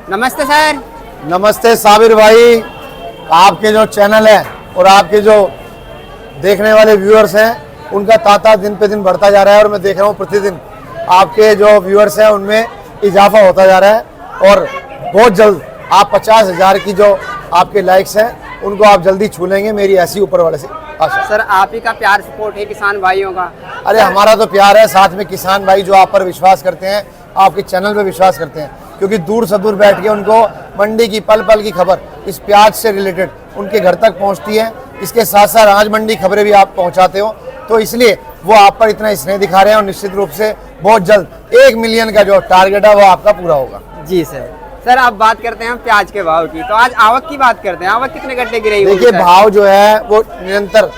नमस्ते सर। नमस्ते साबिर भाई। आपके जो चैनल है और आपके जो देखने वाले व्यूअर्स हैं उनका तांता दिन पे दिन बढ़ता जा रहा है और मैं देख रहा हूँ प्रतिदिन आपके जो व्यूअर्स हैं उनमें इजाफा होता जा रहा है और बहुत जल्द आप 50,000 की जो आपके लाइक्स हैं उनको आप जल्दी छू लेंगे, मेरी ऐसी ऊपर वाले से आशा। सर आप ही का प्यार सपोर्ट है किसान भाइयों का। अरे हमारा तो प्यार है, साथ में किसान भाई जो आप पर विश्वास करते हैं, आपके चैनल पे विश्वास करते हैं, क्योंकि दूर से दूर बैठ के उनको मंडी की पल पल की खबर इस प्याज से रिलेटेड उनके घर तक पहुंचती है। इसके साथ साथ आज मंडी खबरें भी आप पहुंचाते हो, तो इसलिए वो आप पर इतना स्नेह दिखा रहे हैं और निश्चित रूप से बहुत जल्द 1 मिलियन का जो टारगेट है वो आपका पूरा होगा। जी सर। सर आप बात करते हैं हम प्याज के भाव की, तो आज आवक की बात करते हैं। आवक कितने गड्ढे गिरे? देखिए भाव जो है वो निरंतर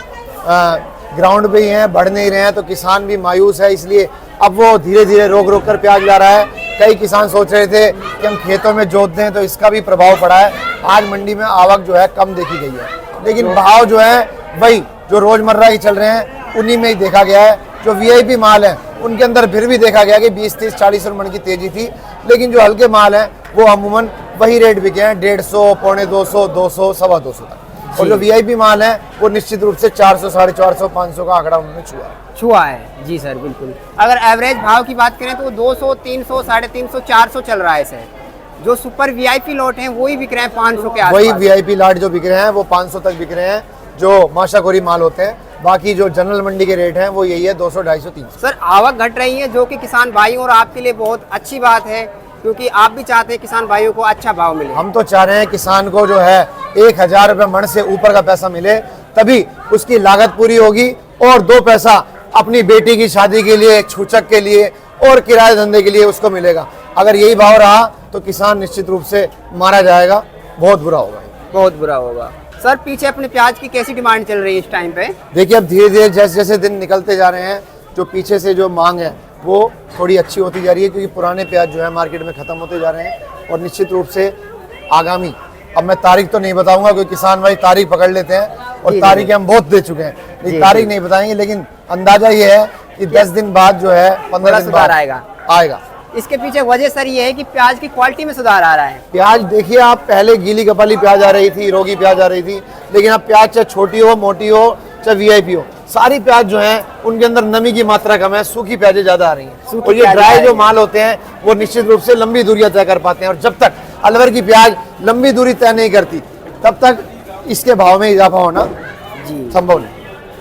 ग्राउंड पे ही है, बढ़ नहीं रहे हैं, तो किसान भी मायूस है। इसलिए अब वो धीरे धीरे रोक कर प्याज ला रहा है। कई किसान सोच रहे थे कि हम खेतों में जोत दें, तो इसका भी प्रभाव पड़ा है। आज मंडी में आवक जो है कम देखी गई है, लेकिन भाव जो है वही जो रोजमर्रा ही चल रहे हैं उन्हीं में ही देखा गया है। जो वीआईपी माल है उनके अंदर फिर भी देखा गया कि 20, 30, 40 रुपये की तेजी थी, लेकिन जो हल्के माल हैं वो अमूमन वही रेट बिके हैं, 150, पौने 200, 200, 225 तक। और जो वीआईपी माल है वो निश्चित रूप से 400, 450, 500 का आंकड़ा उन्होंने छुआ है। जी सर बिल्कुल। अगर एवरेज भाव की बात करें तो 200, 300, 350, 400 चल रहा है सर। जो सुपर वीआईपी लॉट हैं वही बिक रहे हैं 500 के आसपास। वही वीआईपी लॉट जो बिक रहे हैं वो 500 तक बिक रहे हैं, जो माशाखोरी माल होते हैं। बाकी जो जनरल मंडी के रेट हैं वो यही है 200, 250, 300। सर आवक घट रही है जो कि किसान भाइयों और आपके लिए बहुत अच्छी बात है, क्योंकि आप भी चाहते हैं किसान भाइयों को अच्छा भाव मिले। हम तो चाह रहे हैं किसान को जो है 1,000 रुपये मन से ऊपर का पैसा मिले, तभी उसकी लागत पूरी होगी और 2 पैसा अपनी बेटी की शादी के लिए, छूचक के लिए और किराए धंधे के लिए उसको मिलेगा। अगर यही भाव रहा तो किसान निश्चित रूप से मारा जाएगा, बहुत बुरा होगा। बहुत बुरा होगा। सर पीछे अपने प्याज की कैसी डिमांड चल रही है इस टाइम पे? देखिए अब धीरे धीरे जैसे जैसे दिन निकलते जा रहे हैं, जो पीछे से जो मांग है वो थोड़ी अच्छी होती जा रही है, क्योंकि पुराने प्याज जो है मार्केट में खत्म होते जा रहे हैं। और निश्चित रूप से आगामी, अब मैं तारीख तो नहीं बताऊंगा क्योंकि किसान भाई तारीख पकड़ लेते हैं और तारीखें हम बहुत दे चुके हैं, लेकिन तारीख नहीं बताएंगे, लेकिन अंदाजा ये है कि 10 दिन बाद जो है 15 दिन बाद आएगा। इसके पीछे वजह सर ये है कि प्याज की क्वालिटी में सुधार आ रहा है। प्याज देखिए आप, पहले गीली कपाली प्याज आ रही थी, रोगी प्याज आ रही थी, लेकिन अब प्याज चाहे छोटी हो, मोटी हो, चाहे वीआईपी हो, सारी प्याज जो है उनके अंदर नमी की मात्रा कम है, सूखी प्याजें ज्यादा आ रही हैं। और ये ड्राई जो माल होते हैं वो निश्चित रूप से लंबी दूरियां तय कर पाते हैं, और जब तक अलवर की प्याज लंबी दूरी तय नहीं करती तब तक इसके भाव में इजाफा होना संभव नहीं।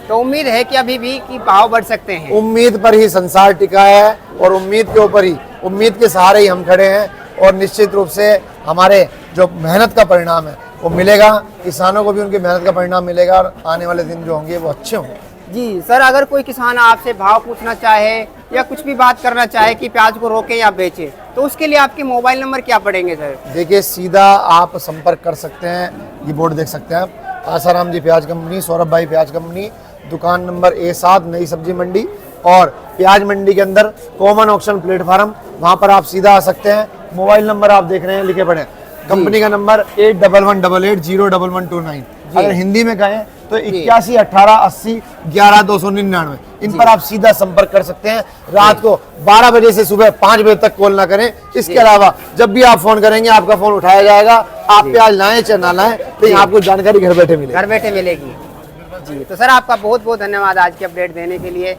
तो उम्मीद है कि अभी भी कि भाव बढ़ सकते हैं। उम्मीद पर ही संसार टिका है और उम्मीद के ऊपर ही, उम्मीद के सहारे ही हम खड़े हैं, और निश्चित रूप से हमारे जो मेहनत का परिणाम है वो मिलेगा। किसानों को भी उनकी मेहनत का परिणाम मिलेगा और आने वाले दिन जो होंगे वो अच्छे होंगे। जी सर, अगर कोई किसान आपसे भाव पूछना चाहे या कुछ भी बात करना चाहे कि प्याज को रोके या बेचे, तो उसके लिए आपके मोबाइल नंबर क्या पड़ेंगे सर? देखिए सीधा आप संपर्क कर सकते हैं, ये बोर्ड देख सकते हैं आप, आसाराम जी प्याज कंपनी, सौरभ भाई प्याज कंपनी, दुकान नंबर A7, नई सब्जी मंडी, और प्याज मंडी के अंदर कॉमन ऑक्शन प्लेटफार्म, वहां पर आप सीधा आ सकते हैं। मोबाइल नंबर आप देख रहे हैं लिखे पड़े, कंपनी का नंबर 8118801129। अगर हिंदी में कहें तो 81 18 80 11 299। इन पर आप सीधा संपर्क कर सकते हैं। रात को 12 बजे से सुबह 5 बजे तक कॉल ना करें। इसके अलावा जब भी आप फोन करेंगे आपका फोन उठाया जाएगा। आप प्याज लाएं चाहे ना लाएं, तो आपको जानकारी घर बैठे मिलेगी। घर बैठे मिलेगी। जी तो सर आपका बहुत बहुत धन्यवाद आज की अपडेट देने के लिए।